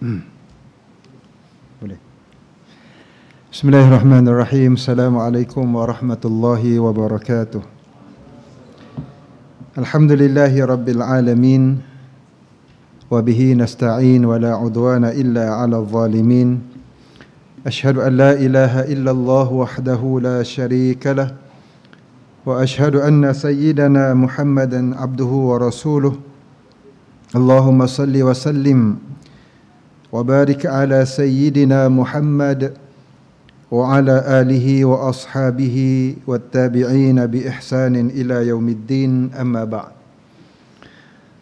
Boleh. Bismillahirrahmanirrahim. Assalamualaikum warahmatullahi wabarakatuh. Alhamdulillahi rabbil alamin. Wabihi nasta'in wa la udwana illa ala zalimin. Ashhadu an la ilaha illallah wahdahu la sharika lah. Wa ashhadu anna sayyidana Muhammadan abduhu wa rasuluh. Allahumma salli wa sallim wa barik ala sayyidina Muhammad wa ala alihi wa ashabihi wa tabi'ina bi ihsanin ila yaumiddin, amma ba'd.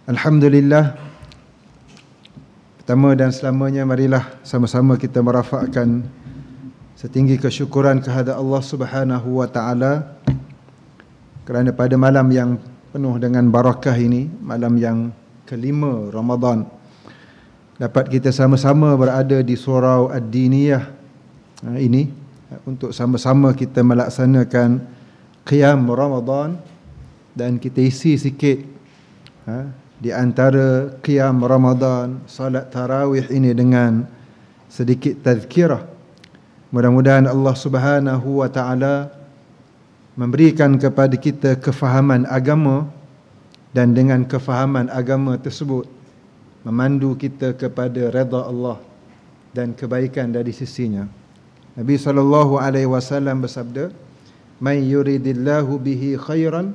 Alhamdulillah, pertama dan selamanya marilah sama-sama kita merafakkan setinggi kesyukuran kehadrat Allah Subhanahu wa taala kerana pada malam yang penuh dengan barakah ini, malam yang kelima Ramadan, dapat kita sama-sama berada di surau Ad-Diniyah ini untuk sama-sama kita melaksanakan qiyam Ramadan, dan kita isi sikit di antara qiyam Ramadan, salat tarawih ini dengan sedikit tazkirah. Mudah-mudahan Allah Subhanahu wa taala memberikan kepada kita kefahaman agama, dan dengan kefahaman agama tersebut memandu kita kepada redha Allah dan kebaikan dari sisinya. Nabi SAW bersabda, "Man yuridillahu bihi khairan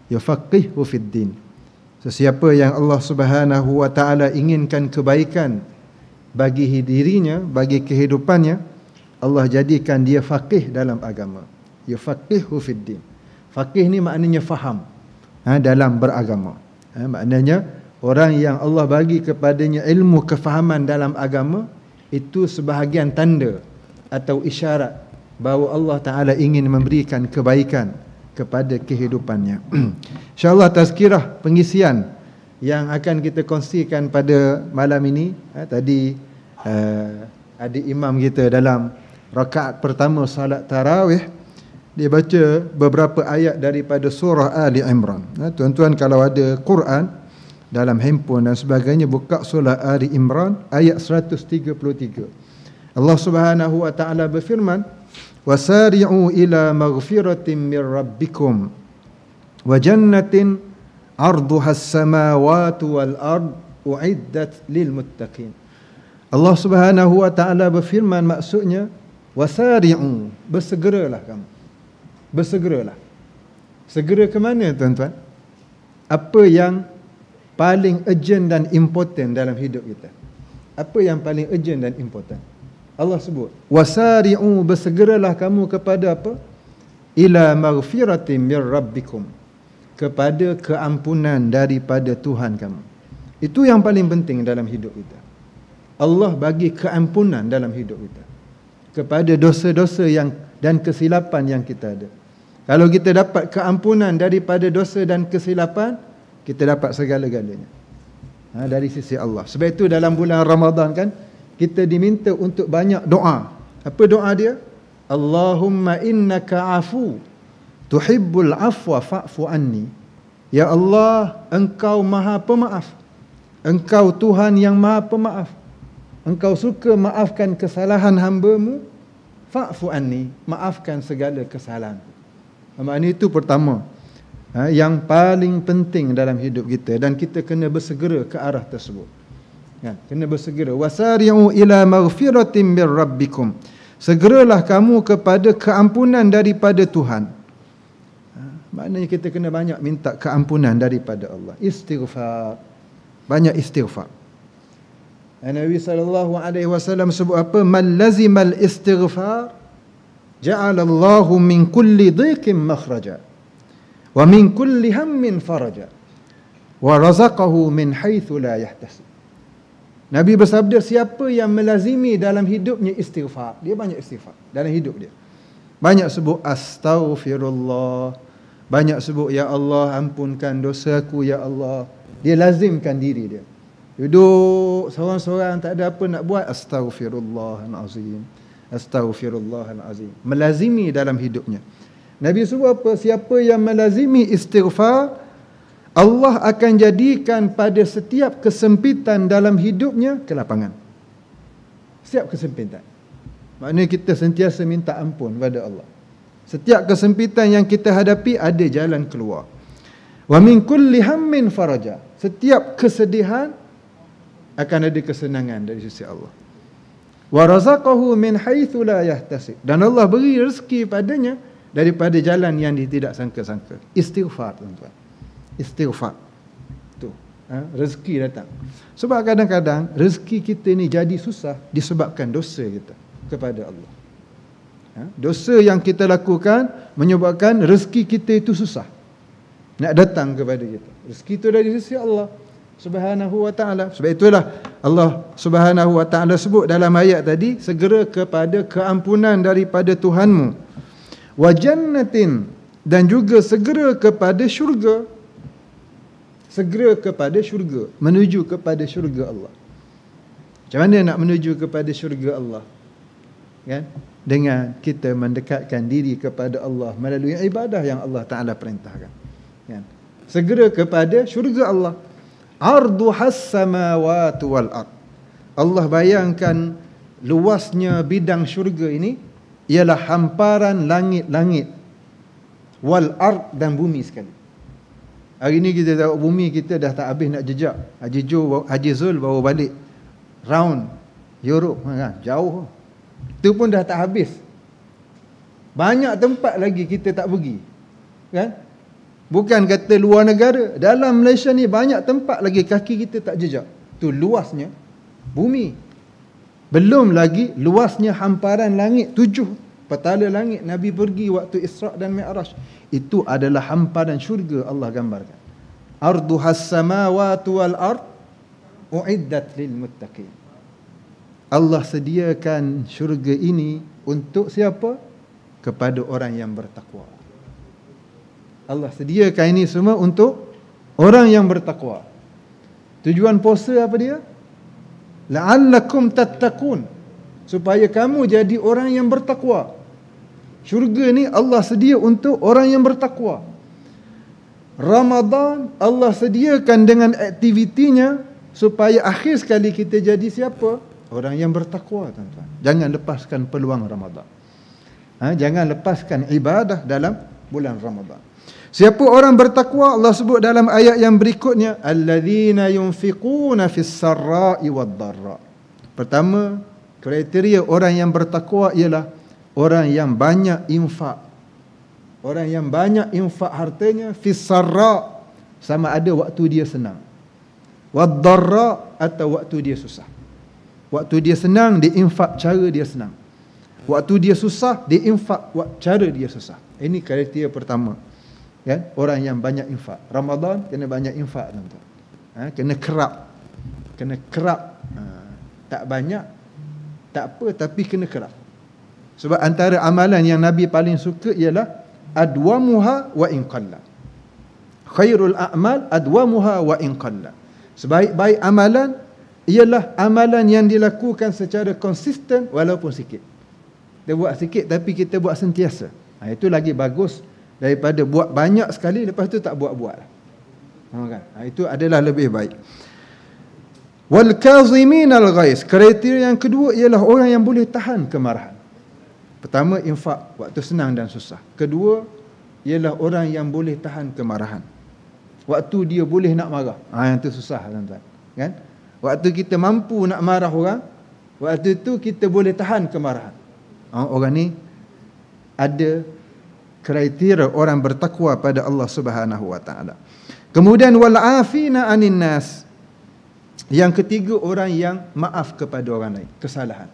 yufaqqihhu fid din." Sesiapa yang Allah Subhanahu wa taala inginkan kebaikan bagi dirinya, bagi kehidupannya, Allah jadikan dia faqih dalam agama. Yufaqqihhu fid din. Faqih ni maknanya faham dalam beragama. Maknanya orang yang Allah bagi kepadanya ilmu kefahaman dalam agama, itu sebahagian tanda atau isyarat bahawa Allah Ta'ala ingin memberikan kebaikan kepada kehidupannya. InsyaAllah tazkirah pengisian yang akan kita kongsikan pada malam ini. Tadi adik imam kita dalam rakaat pertama salat tarawih, dia baca beberapa ayat daripada surah Ali Imran. Tuan-tuan kalau ada Quran dalam handphone dan sebagainya, buka surah Ali Imran ayat 133. Allah Subhanahu wa taala berfirman, "Wasari'u ila maghfiratin min rabbikum wa jannatin 'arduha as-samawati wal ard u'iddat lil muttaqin." Allah Subhanahu wa taala berfirman, maksudnya wasari'u, bersegeralah kamu. Bersegeralah. Segera ke mana, tuan-tuan? Apa yang paling urgent dan important dalam hidup kita? Apa yang paling urgent dan important? Allah sebut, wasari'u, bersegeralah kamu kepada apa? Ila maghfiratin min rabbikum, kepada keampunan daripada Tuhan kamu. Itu yang paling penting dalam hidup kita. Allah bagi keampunan dalam hidup kita kepada dosa-dosa yang dan kesilapan yang kita ada. Kalau kita dapat keampunan daripada dosa dan kesilapan, kita dapat segala-galanya dari sisi Allah. Sebab itu dalam bulan Ramadan kan, kita diminta untuk banyak doa. Apa doa dia? Allahumma innaka afu tuhibbul afwa fa'fu anni. Ya Allah, Engkau Maha Pemaaf. Engkau Tuhan yang Maha Pemaaf. Engkau suka maafkan kesalahan hamba-Mu. Fa'fu anni, maafkan segala kesalahan. Maknanya itu pertama, yang paling penting dalam hidup kita, dan kita kena bersegera ke arah tersebut. Kena bersegera. Wasari'u ila maghfiratin min rabbikum, segeralah kamu kepada keampunan daripada Tuhan. Maknanya kita kena banyak minta keampunan daripada Allah. Istighfar, banyak istighfar. Nabi SAW sebut apa? Man lazimal istighfar ja'alallahu min kulli dhiqin makhraja wa min kulli hammin faraja wa razaqahu min haitsu la yahtasib. Nabi bersabda, siapa yang melazimi dalam hidupnya istighfar, dia banyak istighfar dalam hidup dia. Banyak sebut astaghfirullah, banyak sebut ya Allah ampunkan dosaku ya Allah. Dia lazimkan diri dia. Duduk seorang-seorang tak ada apa nak buat, astaghfirullahalazim, astaghfirullahalazim. Melazimi dalam hidupnya. Nabi sebut apa? Siapa yang melazimi istighfar, Allah akan jadikan pada setiap kesempitan dalam hidupnya kelapangan. Setiap kesempitan. Maknanya kita sentiasa minta ampun kepada Allah. Setiap kesempitan yang kita hadapi ada jalan keluar. Wa min kulli hammin faraja. Setiap kesedihan akan ada kesenangan dari sisi Allah. Wa razaqahu min haitsu la yahtasib. Dan Allah beri rezeki padanya daripada jalan yang dia tidak sangka-sangka. Istighfar, tuan-tuan. Istighfar. Tu, rezeki datang. Sebab kadang-kadang rezeki kita ni jadi susah disebabkan dosa kita kepada Allah. Dosa yang kita lakukan menyebabkan rezeki kita itu susah nak datang kepada kita. Rezeki itu dari sisi Allah Subhanahu wa ta'ala. Sebab itulah Allah Subhanahu wa ta'ala sebut dalam ayat tadi, segera kepada keampunan daripada Tuhanmu. Wa jannatin, dan juga segera kepada syurga. Segera kepada syurga, menuju kepada syurga Allah. Macam mana nak menuju kepada syurga Allah? Kan? Dengan kita mendekatkan diri kepada Allah melalui ibadah yang Allah Ta'ala perintahkan. Kan? Segera kepada syurga Allah. Arduhas samawati wal ard. Allah bayangkan luasnya bidang syurga ini ialah hamparan langit-langit, wal ard, dan bumi sekali. Hari ni kita tengok bumi kita dah tak habis nak jejak. Haji Zul bawa balik round Europe, kan? Jauh. Itu pun dah tak habis. Banyak tempat lagi kita tak pergi. Kan? Bukan kata luar negara, dalam Malaysia ni banyak tempat lagi kaki kita tak jejak. Tu luasnya bumi. Belum lagi luasnya hamparan langit, 7 petala langit Nabi pergi waktu Isra' dan Mi'raj. Itu adalah hamparan syurga Allah gambarkan. Arduhas samawati wal ard uiddat lil muttaqin. Allah sediakan syurga ini untuk siapa? Kepada orang yang bertakwa. Allah sediakan ini semua untuk orang yang bertakwa. Tujuan puasa apa dia? La'allakum tattaqun, supaya kamu jadi orang yang bertakwa. Syurga ni Allah sedia untuk orang yang bertakwa. Ramadan Allah sediakan dengan aktivitinya supaya akhir sekali kita jadi siapa? Orang yang bertakwa, tuan-tuan. Jangan lepaskan peluang Ramadan. Jangan lepaskan ibadah dalam bulan Ramadan. Siapa orang bertakwa, Allah sebut dalam ayat yang berikutnya, alladzina yunfiquna fis sarra'i wad dharra. Pertama, kriteria orang yang bertakwa ialah orang yang banyak infak. Orang yang banyak infak hartanya fis sarra', sama ada waktu dia senang, wad dharra, atau waktu dia susah. Waktu dia senang, dia infak cara dia senang. Waktu dia susah, dia infak cara dia susah. Ini kriteria pertama. Kan? Orang yang banyak infak. Ramadan kena banyak infak, tuan-tuan. Kena kerap. Kena kerap. Tak banyak, tak apa, tapi kena kerap. Sebab antara amalan yang Nabi paling suka ialah adwamuha wa in qalla. Khairul a'mal adwamuha wa in qalla. Sebaik-baik amalan ialah amalan yang dilakukan secara konsisten walaupun sikit. Kita buat sikit tapi kita buat sentiasa. Itu lagi bagus daripada buat banyak sekali lepas tu tak buat-buat. Kan? Itu adalah lebih baik. Wal kazimin al ghais. Kriteria yang kedua ialah orang yang boleh tahan kemarahan. Pertama, infak waktu senang dan susah. Kedua ialah orang yang boleh tahan kemarahan. Waktu dia boleh nak marah. Yang tu susah, tuan-tuan. Kan? Waktu kita mampu nak marah orang, waktu itu kita boleh tahan kemarahan. Orang ni ada kriteria orang bertakwa pada Allah Subhanahu wa taala. Kemudian wal afina anin nas. Yang ketiga, orang yang maaf kepada orang lain, kesalahan.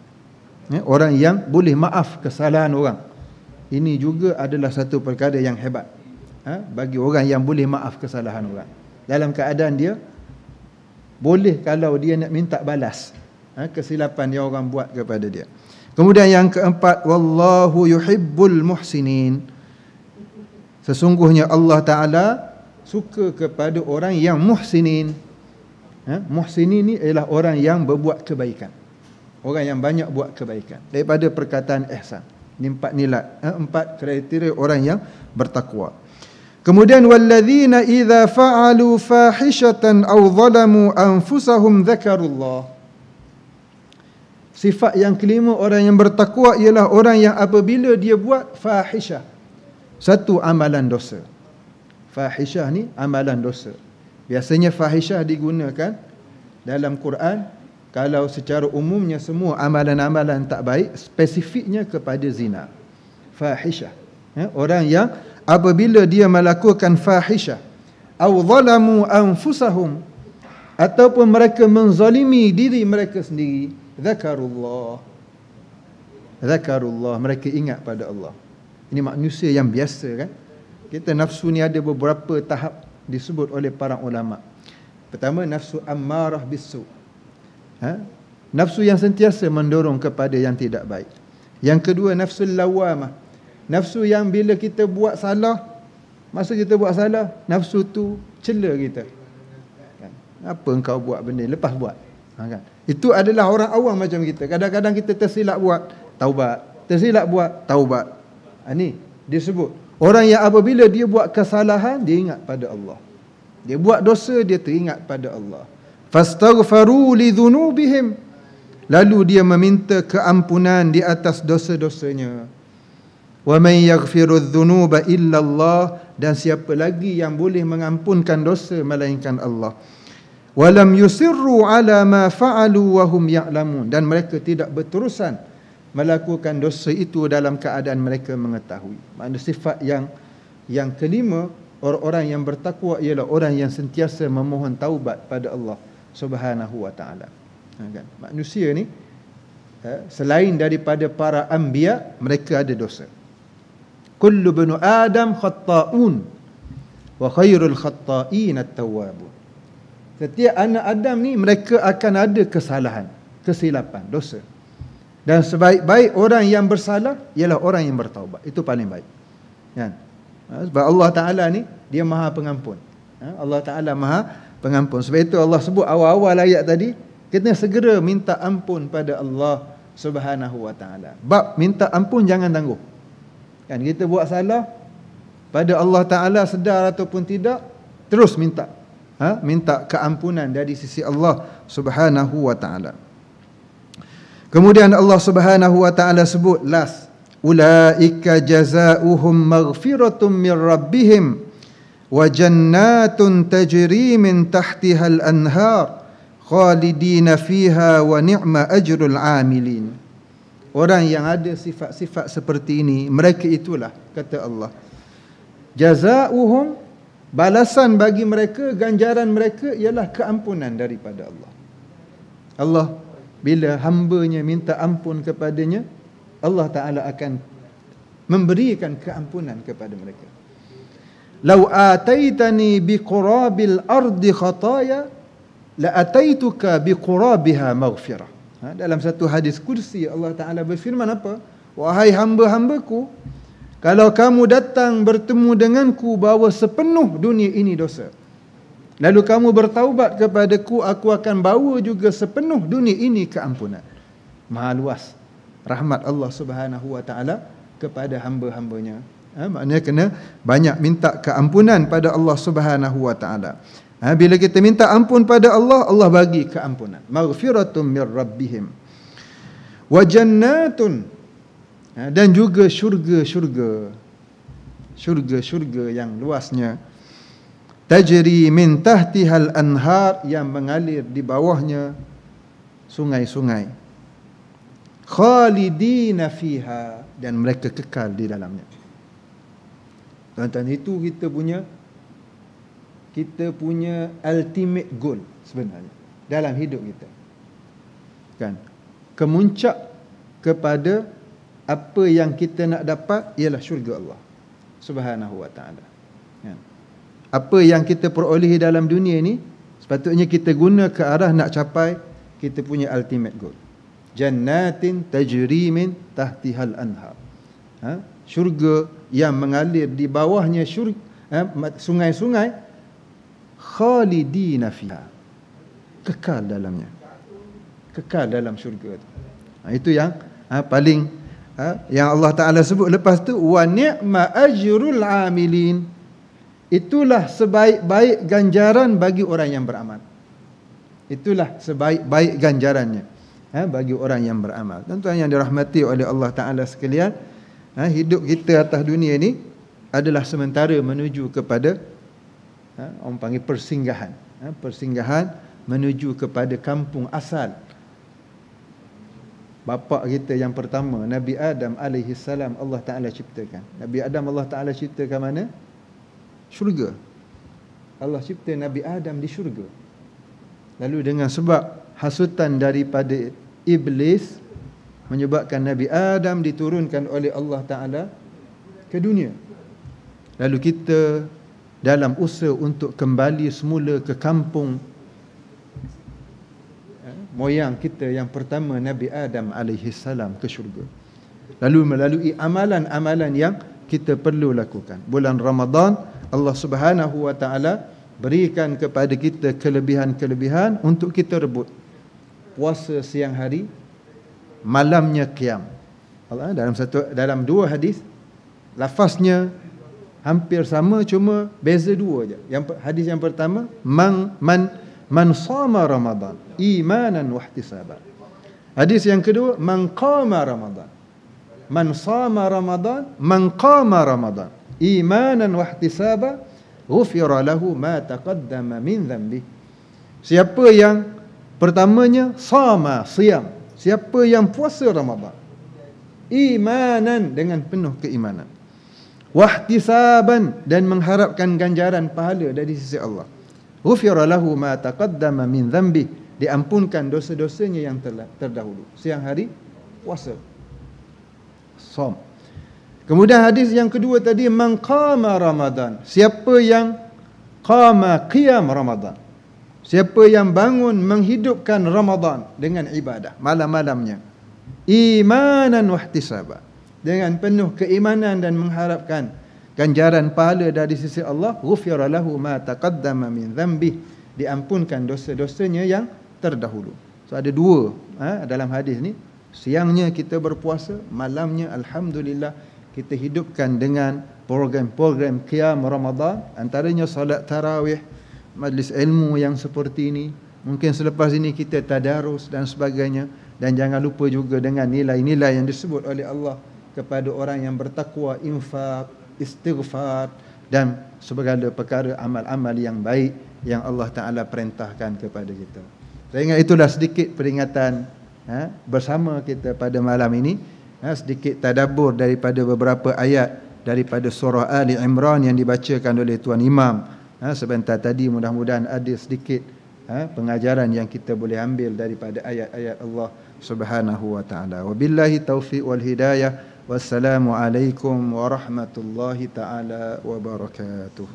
Orang yang boleh maaf kesalahan orang. Ini juga adalah satu perkara yang hebat. Bagi orang yang boleh maaf kesalahan orang. Dalam keadaan dia boleh, kalau dia nak minta balas kesilapan yang orang buat kepada dia. Kemudian yang keempat, wallahu yuhibbul muhsinin. Sesungguhnya Allah Ta'ala suka kepada orang yang muhsinin. Muhsinin ni ialah orang yang berbuat kebaikan. Orang yang banyak buat kebaikan. Daripada perkataan ihsan. Ini 4 nilai, 4 kriteria orang yang bertakwa. Kemudian walladzina idza fa'alu fahishatan aw zalamu anfusahum dzakarullah Sifat yang kelima orang yang bertakwa ialah orang yang apabila dia buat fahisyah, satu amalan dosa. Fahisyah ni amalan dosa. Biasanya fahisyah digunakan dalam Quran kalau secara umumnya semua amalan-amalan tak baik, spesifiknya kepada zina. Fahisyah. Orang yang apabila dia melakukan fahisyah, au zalamu anfusahum, ataupun mereka menzalimi diri mereka sendiri, zakarullah, mereka ingat pada Allah. Ini manusia yang biasa kan. Kita nafsu ni ada beberapa tahap disebut oleh para ulama. Pertama, nafsu ammarah bisu, nafsu yang sentiasa mendorong kepada yang tidak baik. Yang kedua, nafsu lawamah, nafsu yang bila kita buat salah, masa kita buat salah, nafsu tu cela kita kan? Apa engkau buat benda, lepas buat kan? Itu adalah orang awam macam kita. Kadang-kadang kita tersilap buat, taubat. Tersilap buat, taubat. Ini disebut orang yang apabila dia buat kesalahan, dia ingat pada Allah. Dia buat dosa, dia teringat pada Allah. Fastaghfaru li dhunubihim, lalu dia meminta keampunan di atas dosa-dosanya. Wa man yaghfiru dhunuba illa Allah, dan siapa lagi yang boleh mengampunkan dosa melainkan Allah. Walam yusirru ala ma fa'alu wa hum ya'lamun, dan mereka tidak berterusan melakukan dosa itu dalam keadaan mereka mengetahui. Makna sifat yang kelima orang-orang yang bertakwa ialah orang yang sentiasa memohon taubat pada Allah Subhanahu wa taala. Kan? Manusia ni selain daripada para anbiya, mereka ada dosa. Kullu banu Adam khatta'un wa khairul khatta'in at-tawwabun. Setiap anak Adam ni mereka akan ada kesalahan, kesilapan, dosa. Dan sebaik-baik orang yang bersalah ialah orang yang bertaubat. Itu paling baik. Kan? Sebab Allah Ta'ala ni dia Maha Pengampun. Allah Ta'ala Maha Pengampun. Sebab itu Allah sebut awal-awal ayat tadi, kita segera minta ampun pada Allah Subhanahu wa Ta'ala. Bab minta ampun jangan tangguh. Kan kita buat salah pada Allah Ta'ala, sedar ataupun tidak, terus minta. Minta keampunan dari sisi Allah Subhanahu wa Ta'ala. Kemudian Allah Subhanahu wa Ta'ala sebut last, ulaika jazaohum maghfiratum min rabbihim wa jannatun tajri min tahtiha al-anhar khalidina fiha wa ni'ma ajrul amilin. Orang yang ada sifat-sifat seperti ini, mereka itulah, kata Allah, jazaohum, balasan bagi mereka, ganjaran mereka ialah keampunan daripada Allah. Allah bila hambanya minta ampun kepadanya, Allah Ta'ala akan memberikan keampunan kepada mereka. Lau ataitani biqurabil ardi khataya la ataituka biqurabiha maghfirah. Dalam satu hadis kursi Allah Ta'ala berfirman apa? Wahai hamba-hambaku, kalau kamu datang bertemu denganku bahawa sepenuh dunia ini dosa, lalu kamu bertaubat kepadaku, aku akan bawa juga sepenuh dunia ini keampunan. Maha luas rahmat Allah Subhanahu wa Ta'ala kepada hamba-hambanya. Maknanya kena banyak minta keampunan pada Allah Subhanahu wa Ta'ala. Bila kita minta ampun pada Allah, Allah bagi keampunan. Maghfiratum min rabbihim wa jannatun, dan juga syurga-syurga yang luasnya, tajri min tahtihal anhar, yang mengalir di bawahnya sungai-sungai, khalidina fiha, dan mereka kekal di dalamnya. Tuan-tuan, itu kita punya ultimate goal sebenarnya dalam hidup kita. Kan? Kemuncak kepada apa yang kita nak dapat ialah syurga Allah Subhanahu wa Ta'ala. Kan? Apa yang kita perolehi dalam dunia ni sepatutnya kita guna ke arah nak capai kita punya ultimate goal. Jannatin tajri min tahtihal anhar. Syurga yang mengalir di bawahnya sungai-sungai, khalidina fiha, kekal dalamnya, kekal dalam syurga itu. Itu yang paling yang Allah Ta'ala sebut. Lepas tu wa ni'ma ajrul amilin, itulah sebaik-baik ganjaran bagi orang yang beramal. Itulah sebaik-baik ganjarannya. bagi orang yang beramal. Tuan-tuan yang dirahmati oleh Allah Ta'ala sekalian, hidup kita atas dunia ini adalah sementara menuju kepada orang panggil persinggahan. Persinggahan menuju kepada kampung asal bapa kita yang pertama, Nabi Adam alaihi salam. Allah Ta'ala ciptakan Nabi Adam, Allah Ta'ala ciptakan mana? Syurga. Allah cipta Nabi Adam di syurga. Lalu dengan sebab hasutan daripada iblis menyebabkan Nabi Adam diturunkan oleh Allah Ta'ala ke dunia. Lalu kita dalam usaha untuk kembali semula ke kampung moyang kita yang pertama, Nabi Adam alaihi salam, ke syurga. Lalu melalui amalan-amalan yang kita perlu lakukan. Bulan Ramadan, Allah Subhanahu wa Ta'ala berikan kepada kita kelebihan-kelebihan untuk kita rebut. Puasa siang hari, malamnya qiyam. Allah dalam dua hadis, lafaznya hampir sama, cuma beza dua je. Hadis yang pertama, man sama Ramadan imanan wa ihtisaban. Hadis yang kedua, man qama Ramadan. Man sama Ramadan, man qama Ramadan imanan wa ihtisaban, ghufira lahu ma taqaddama min dhanbi. Siapa yang pertamanya sama, siam, siapa yang puasa Ramadan imanan, dengan penuh keimanan, wahtisaban, dan mengharapkan ganjaran pahala dari sisi Allah, ghufira lahu ma taqaddama min dhanbi, diampunkan dosa-dosanya yang terdahulu. Siang hari puasa, som. Kemudian hadis yang kedua tadi, man qama Ramadan, siapa yang qama qiyam Ramadan, siapa yang bangun menghidupkan Ramadan dengan ibadah malam-malamnya, imanan wahtisaba, dengan penuh keimanan dan mengharapkan ganjaran pahala dari sisi Allah, ghufira lahu ma taqaddama min dhanbi, diampunkan dosa-dosanya yang terdahulu. So ada dua dalam hadis ni. Siangnya kita berpuasa, malamnya alhamdulillah kita hidupkan dengan program-program qiyam Ramadan, antaranya solat tarawih, majlis ilmu yang seperti ini. Mungkin selepas ini kita tadarus dan sebagainya. Dan jangan lupa juga dengan nilai-nilai yang disebut oleh Allah kepada orang yang bertakwa, infak, istighfar, dan segala perkara amal-amal yang baik yang Allah Ta'ala perintahkan kepada kita. Saya ingat itulah sedikit peringatan bersama kita pada malam ini. Sedikit tadabbur daripada beberapa ayat daripada surah Ali Imran yang dibacakan oleh Tuan Imam sebentar tadi. Mudah-mudahan ada sedikit pengajaran yang kita boleh ambil daripada ayat-ayat Allah Subhanahu wa Ta'ala. Wabillahi taufiq wal hidayah. Wassalamualaikum warahmatullahi ta'ala wabarakatuh.